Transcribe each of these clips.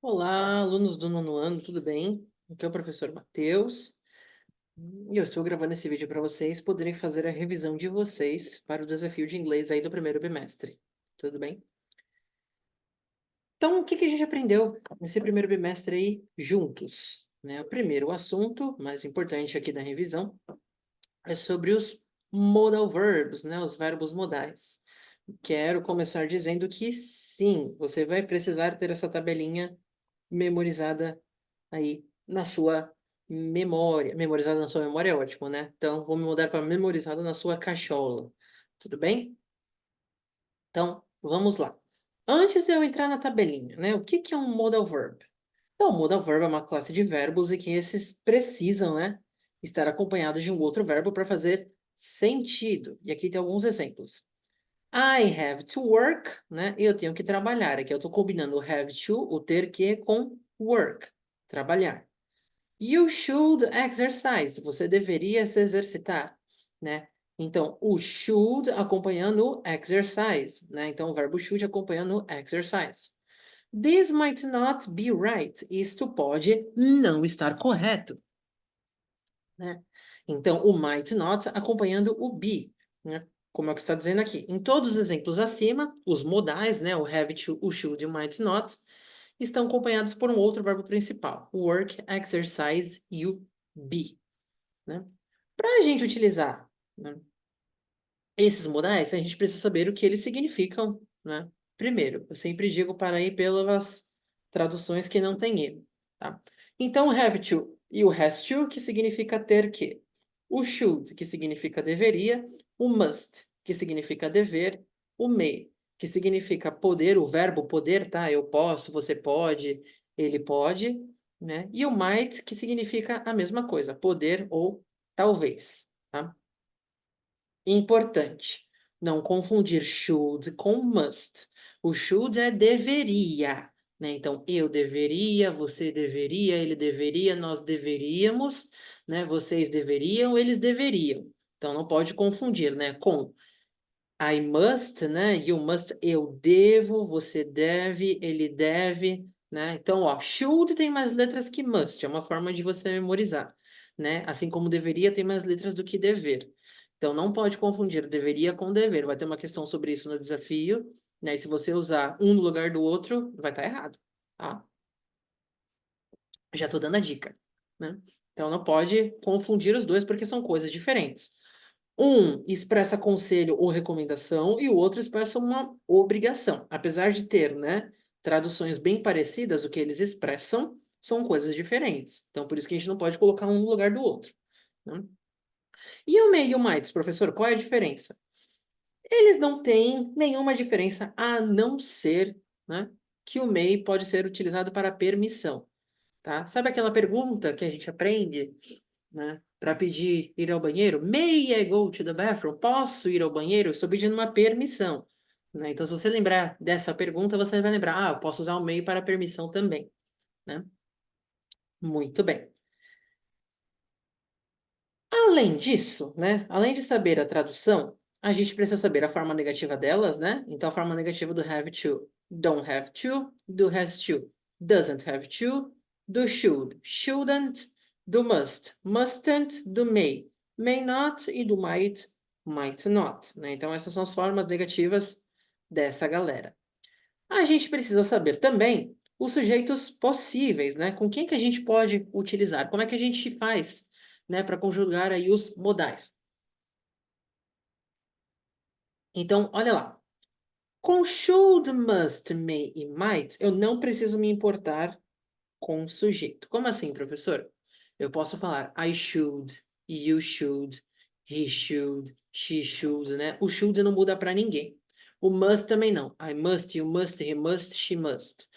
Olá, alunos do nono ano, tudo bem? Aqui é o professor Matheus e eu estou gravando esse vídeo para vocês poderem fazer a revisão de vocês para o desafio de inglês aí do primeiro bimestre. Tudo bem? Então, o que a gente aprendeu nesse primeiro bimestre aí juntos? Né? O primeiro assunto, mais importante aqui da revisão, é sobre os modal verbs, né? Os verbos modais. Quero começar dizendo que sim, você vai precisar ter essa tabelinha memorizada aí na sua memória. Memorizada na sua memória é ótimo, né? Então, vou me mudar para memorizado na sua cachola. Tudo bem? Então, vamos lá. Antes de eu entrar na tabelinha, né? O que é um modal verb? Então, o modal verb é uma classe de verbos e que esses precisam, né, estar acompanhados de um outro verbo para fazer sentido. E aqui tem alguns exemplos. I have to work, né? Eu tenho que trabalhar. Aqui eu estou combinando o have to, o ter que, com work, trabalhar. You should exercise. Você deveria se exercitar, né? Então, o should acompanhando o exercise, né? Então, o verbo should acompanhando o exercise. This might not be right. Isto pode não estar correto, né? Então, o might not acompanhando o be, né? Como é o que está dizendo aqui. Em todos os exemplos acima, os modais, né? O have to, o should e o might not, estão acompanhados por um outro verbo principal, o work, exercise e o be, né? Para a gente utilizar, né, esses modais, a gente precisa saber o que eles significam, né? Primeiro, eu sempre digo para ir pelas traduções que não tem erro, tá? Então, o have to e o has to, que significa ter que. O should, que significa deveria. O must, que significa dever. O may, que significa poder, o verbo poder, tá? Eu posso, você pode, ele pode, né? E o might, que significa a mesma coisa, poder ou talvez, tá? Importante, não confundir should com must. O should é deveria, né? Então, eu deveria, você deveria, ele deveria, nós deveríamos, né? Vocês deveriam, eles deveriam. Então, não pode confundir, né? Com I must, né? You must, eu devo, você deve, ele deve, né? Então, ó, should tem mais letras que must, é uma forma de você memorizar, né? Assim como deveria tem mais letras do que dever. Então, não pode confundir deveria com dever. Vai ter uma questão sobre isso no desafio, né? E se você usar um no lugar do outro, vai estar errado, tá? Já estou dando a dica, né? Então, não pode confundir os dois porque são coisas diferentes. Um expressa conselho ou recomendação e o outro expressa uma obrigação. Apesar de ter, né, traduções bem parecidas, o que eles expressam são coisas diferentes. Então, por isso que a gente não pode colocar um no lugar do outro, né? E o may e o might, professor, qual é a diferença? Eles não têm nenhuma diferença a não ser, né, que o may pode ser utilizado para permissão, tá? Sabe aquela pergunta que a gente aprende, né? Para pedir ir ao banheiro, may I go to the bathroom? Posso ir ao banheiro? Eu estou pedindo uma permissão, né? Então, se você lembrar dessa pergunta, você vai lembrar, eu posso usar o may para permissão também, né? Muito bem. Além disso, né? Além de saber a tradução, a gente precisa saber a forma negativa delas, né? Então, a forma negativa do have to, don't have to, do has to, doesn't have to, do should, shouldn't, do must, mustn't, do may not e do might not, né? Então, essas são as formas negativas dessa galera. A gente precisa saber também os sujeitos possíveis, né? Com quem que a gente pode utilizar? Como é que a gente faz, né, para conjugar aí os modais? Então, olha lá. Com should, must, may e might, eu não preciso me importar com o sujeito. Como assim, professor? Eu posso falar I should, you should, he should, she should, né? O should não muda para ninguém. O must também não. I must, you must, he must, she must,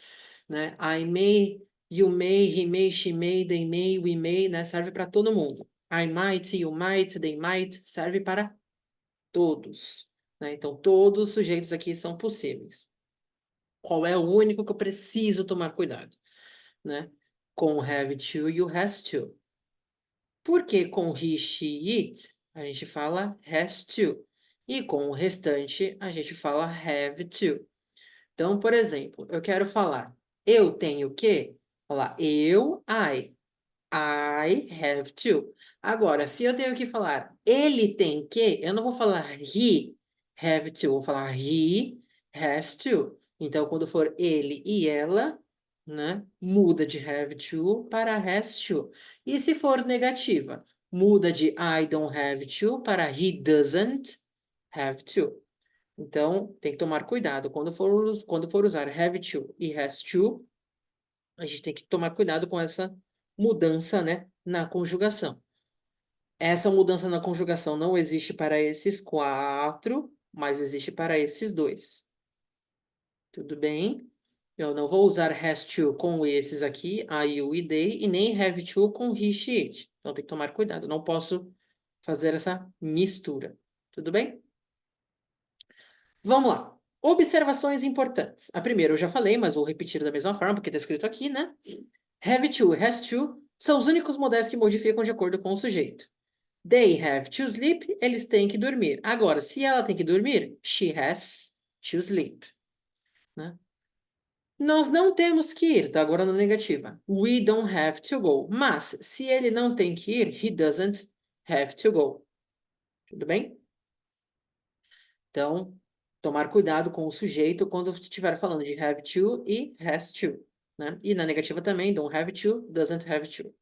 né? I may, you may, he may, she may, they may, we may, né? Serve para todo mundo. I might, you might, they might, serve para todos, né? Então, todos os sujeitos aqui são possíveis. Qual é o único que eu preciso tomar cuidado, né? Com o have to e o has to. Porque com he, she, it, a gente fala has to. E com o restante, a gente fala have to. Então, por exemplo, eu quero falar Eu tenho o quê? Olha lá, I. I have to. Agora, se eu tenho que falar ele tem que, eu não vou falar he have to, vou falar he has to. Então, quando for ele e ela, né, muda de have to para has to. E se for negativa, muda de I don't have to para he doesn't have to. Então, tem que tomar cuidado. Quando for usar have to e has to, a gente tem que tomar cuidado com essa mudança, né, na conjugação. Essa mudança na conjugação não existe para esses 4, mas existe para esses 2. Tudo bem? Eu não vou usar has to com esses aqui, I, you e they, e nem have to com he, she, it. Então tem que tomar cuidado. Não posso fazer essa mistura. Tudo bem? Vamos lá. Observações importantes. A primeira eu já falei, mas vou repetir da mesma forma, porque está escrito aqui, né? Have to e has to são os únicos modais que modificam de acordo com o sujeito. They have to sleep, eles têm que dormir. Agora, se ela tem que dormir, she has to sleep. Né? Nós não temos que ir, tá agora na negativa. We don't have to go. Mas, se ele não tem que ir, he doesn't have to go. Tudo bem? Então, tomar cuidado com o sujeito quando estiver falando de have to e has to. Né? E na negativa também, don't have to, doesn't have to.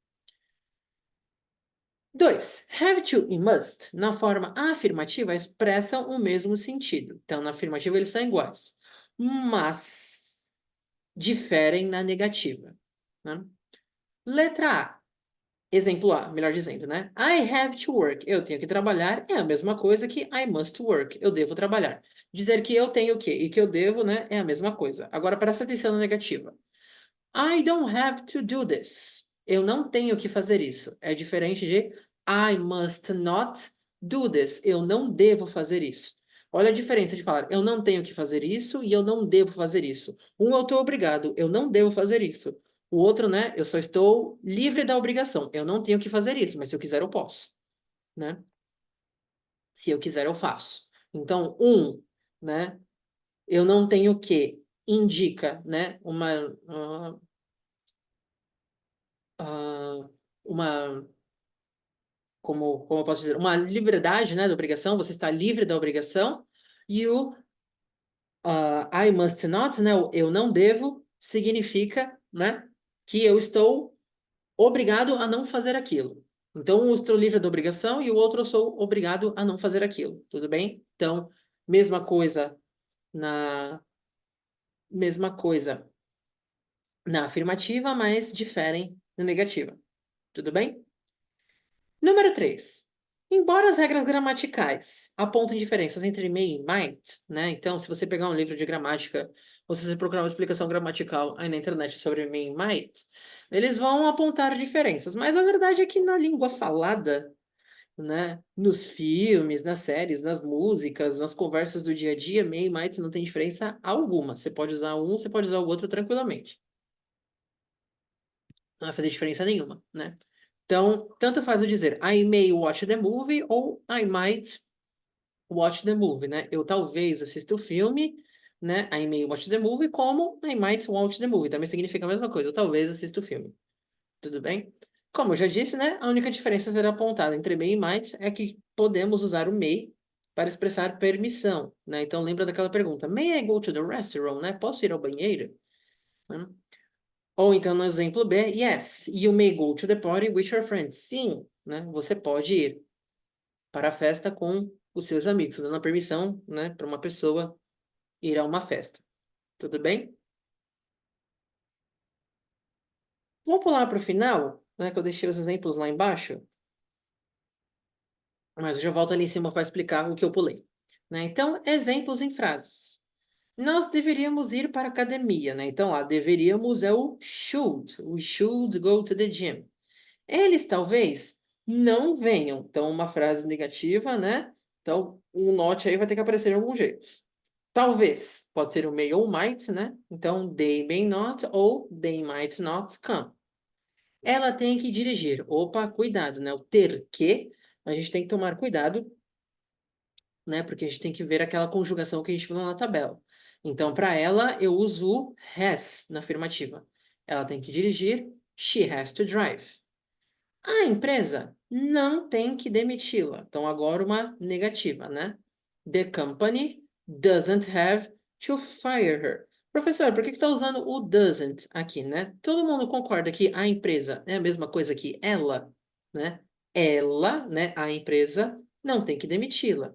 2. Have to e must, na forma afirmativa, expressam o mesmo sentido. Então, na afirmativa, eles são iguais. Mas diferem na negativa. Né? Letra A. Exemplo A, melhor dizendo, né? I have to work. Eu tenho que trabalhar é a mesma coisa que I must work. Eu devo trabalhar. Dizer que eu tenho o quê e que eu devo, né? É a mesma coisa. Agora, presta atenção na negativa. I don't have to do this. Eu não tenho que fazer isso. É diferente de I must not do this. Eu não devo fazer isso. Olha a diferença de falar eu não tenho que fazer isso e eu não devo fazer isso. Um eu estou obrigado, eu não devo fazer isso. O outro, né, eu só estou livre da obrigação. Eu não tenho que fazer isso, mas se eu quiser eu posso, né? Se eu quiser eu faço. Então, né, eu não tenho que indica, né, uma como eu posso dizer, uma liberdade, né, da obrigação, você está livre da obrigação, e o I must not, né, o eu não devo, significa, né, que eu estou obrigado a não fazer aquilo. Então, um eu estou livre da obrigação e o outro eu sou obrigado a não fazer aquilo, tudo bem? Então, mesma coisa na mesma coisa na afirmativa, mas diferem na negativa, tudo bem? Número 3. Embora as regras gramaticais apontem diferenças entre may e might, né? Então, se você pegar um livro de gramática, ou se você procurar uma explicação gramatical aí na internet sobre may e might, eles vão apontar diferenças. Mas a verdade é que na língua falada, né? Nos filmes, nas séries, nas músicas, nas conversas do dia a dia, may e might não tem diferença alguma. Você pode usar um, você pode usar o outro tranquilamente. Não vai fazer diferença nenhuma, né? Então, tanto faz eu dizer I may watch the movie ou I might watch the movie, né? Eu talvez assista o filme, né? I may watch the movie, como I might watch the movie. Também significa a mesma coisa. Eu talvez assista o filme. Tudo bem? Como eu já disse, né? A única diferença a ser apontada entre may e might é que podemos usar o may para expressar permissão, né? Então, lembra daquela pergunta: May I go to the restaurant, né? Posso ir ao banheiro? Né? Ou então, no exemplo B, yes, you may go to the party with your friends. Sim, né? Você pode ir para a festa com os seus amigos, dando a permissão, né, para uma pessoa ir a uma festa. Tudo bem? Vou pular para o final, né, que eu deixei os exemplos lá embaixo, mas eu já volto ali em cima para explicar o que eu pulei. Né? Então, exemplos em frases. Nós deveríamos ir para a academia, né? Então, lá, deveríamos é o should. We should go to the gym. Eles talvez não venham. Então, uma frase negativa, né? Então, um not aí vai ter que aparecer de algum jeito. Talvez, pode ser o may ou might, né? Então, they may not ou they might not come. Ela tem que dirigir. Opa, cuidado, né? O ter que, a gente tem que tomar cuidado, né? Porque a gente tem que ver aquela conjugação que a gente viu na tabela. Então, para ela, eu uso o has na afirmativa. Ela tem que dirigir, she has to drive. A empresa não tem que demiti-la. Então, agora uma negativa, né? The company doesn't have to fire her. Professor, por que está usando o doesn't aqui, né? Todo mundo concorda que a empresa é a mesma coisa que ela, né? Ela, né? A empresa não tem que demiti-la.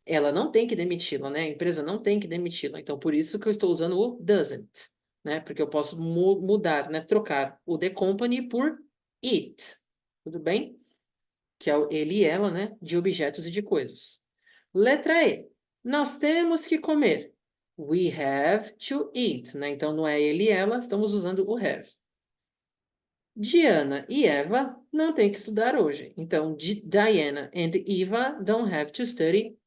Ela não tem que demiti-la, né? A empresa não tem que demiti-la. Então, por isso que eu estou usando o doesn't, né? Porque eu posso mudar, né? Trocar o the company por it. Tudo bem? Que é o ele e ela, né? De objetos e de coisas. Letra E. Nós temos que comer. We have to eat, né? Então, não é ele e ela, estamos usando o have. Diana e Eva não têm que estudar hoje. Então, Diana and Eva don't have to study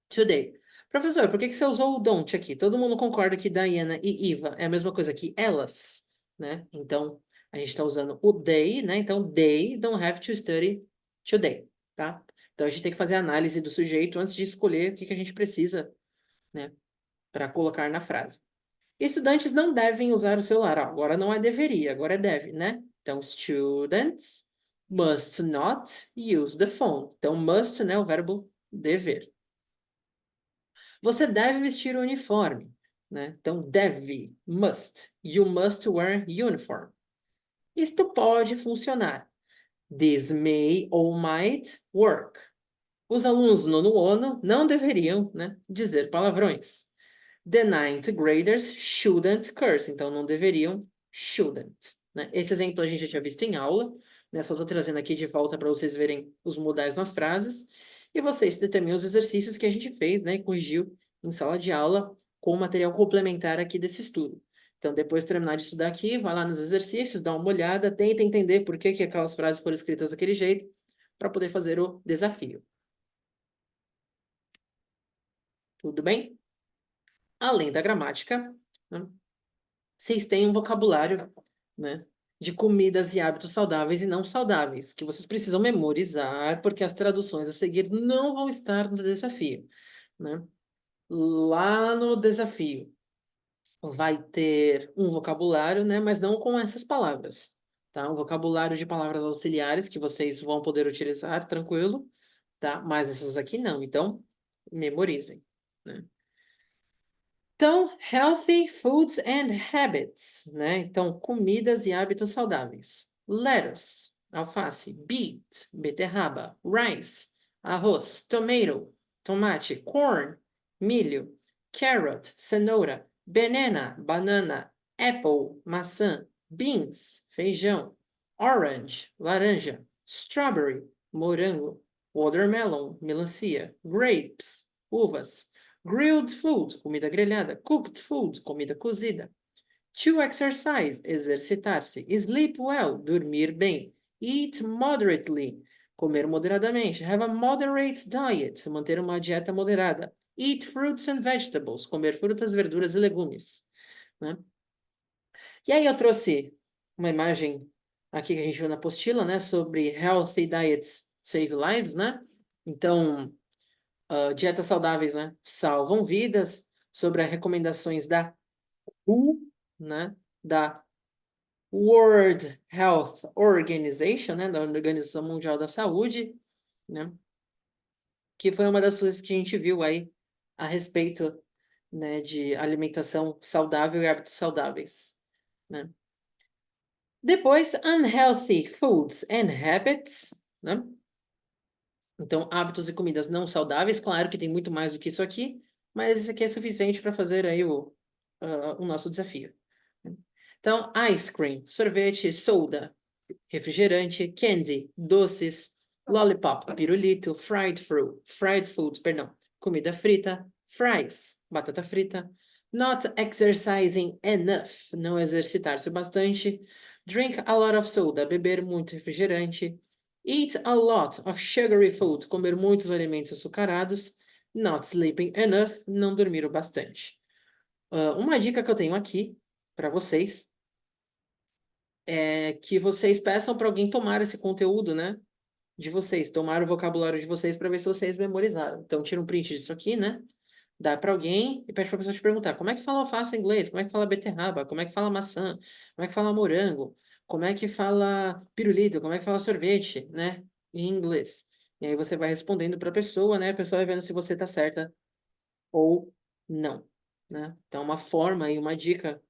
today. Professor, por que você usou o don't aqui? Todo mundo concorda que Diana e Eva é a mesma coisa que elas, né? Então, a gente está usando o they, né? Então, they don't have to study today, tá? Então, a gente tem que fazer a análise do sujeito antes de escolher o que a gente precisa, né? Para colocar na frase. Estudantes não devem usar o celular. Ah, agora não é deveria, agora é deve, né? Então, students must not use the phone. Então, must, né? O verbo dever. Você deve vestir o uniforme, né? Então, deve, must. You must wear uniform. Isto pode funcionar. This may or might work. Os alunos do nono ano não deveriam, né, dizer palavrões. The ninth graders shouldn't curse. Então, não deveriam, shouldn't. Né? Esse exemplo a gente já tinha visto em aula, né? Só estou trazendo aqui de volta para vocês verem os modais nas frases. E vocês determinam os exercícios que a gente fez, né? E corrigiu em sala de aula com o material complementar aqui desse estudo. Então, depois de terminar de estudar aqui, vai lá nos exercícios, dá uma olhada, tenta entender por que aquelas frases foram escritas daquele jeito, para poder fazer o desafio. Tudo bem? Além da gramática, né, vocês têm um vocabulário, né, de comidas e hábitos saudáveis e não saudáveis, que vocês precisam memorizar, porque as traduções a seguir não vão estar no desafio, né? Lá no desafio vai ter um vocabulário, né, mas não com essas palavras, tá? Um vocabulário de palavras auxiliares que vocês vão poder utilizar, tranquilo, tá? Mas essas aqui não, então memorizem, né? Então, healthy foods and habits, né? Então, comidas e hábitos saudáveis. Lettuce, alface, beet, beterraba, rice, arroz, tomato, tomate, corn, milho, carrot, cenoura, banana, apple, maçã, beans, feijão, orange, laranja, strawberry, morango, watermelon, melancia, grapes, uvas, grilled food, comida grelhada. Cooked food, comida cozida. To exercise, exercitar-se. Sleep well, dormir bem. Eat moderately, comer moderadamente. Have a moderate diet, manter uma dieta moderada. Eat fruits and vegetables, comer frutas, verduras e legumes. Né? E aí eu trouxe uma imagem aqui que a gente viu na apostila, né, sobre healthy diets save lives, né? Então, dietas saudáveis, né? Salvam vidas, sobre as recomendações da WHO, né? Da World Health Organization, né? Da Organização Mundial da Saúde, né? Que foi uma das coisas que a gente viu aí a respeito, né, de alimentação saudável e hábitos saudáveis, né? Depois, unhealthy foods and habits, né? Então, hábitos e comidas não saudáveis, claro que tem muito mais do que isso aqui, mas isso aqui é suficiente para fazer aí o nosso desafio. Então, ice cream, sorvete, soda, refrigerante, candy, doces, lollipop, pirulito, fried food, perdão, comida frita, fries, batata frita, not exercising enough, não exercitar-se bastante, drink a lot of soda, beber muito refrigerante, eat a lot of sugary food, comer muitos alimentos açucarados, not sleeping enough, não dormir o bastante. Uma dica que eu tenho aqui para vocês é que vocês peçam para alguém tomar esse conteúdo, né? De vocês, tomar o vocabulário de vocês para ver se vocês memorizaram. Então, tira um print disso aqui, né? dá para alguém e pede para a pessoa te perguntar como é que fala alface em inglês, como é que fala beterraba, como é que fala maçã, como é que fala morango, como é que fala pirulito, como é que fala sorvete, né, em inglês. E aí você vai respondendo para a pessoa, né, a pessoa vai vendo se você tá certa ou não, né. Então, uma forma e uma dica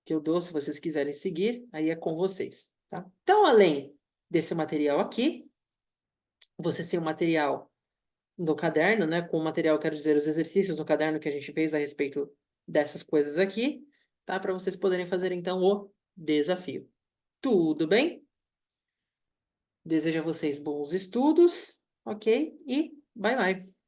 que eu dou, se vocês quiserem seguir, aí é com vocês, tá? Então, além desse material aqui, você tem o material no caderno, né? Com o material, quero dizer, os exercícios no caderno que a gente fez a respeito dessas coisas aqui, tá? Para vocês poderem fazer, então, o desafio. Tudo bem? Desejo a vocês bons estudos, ok? E bye, bye.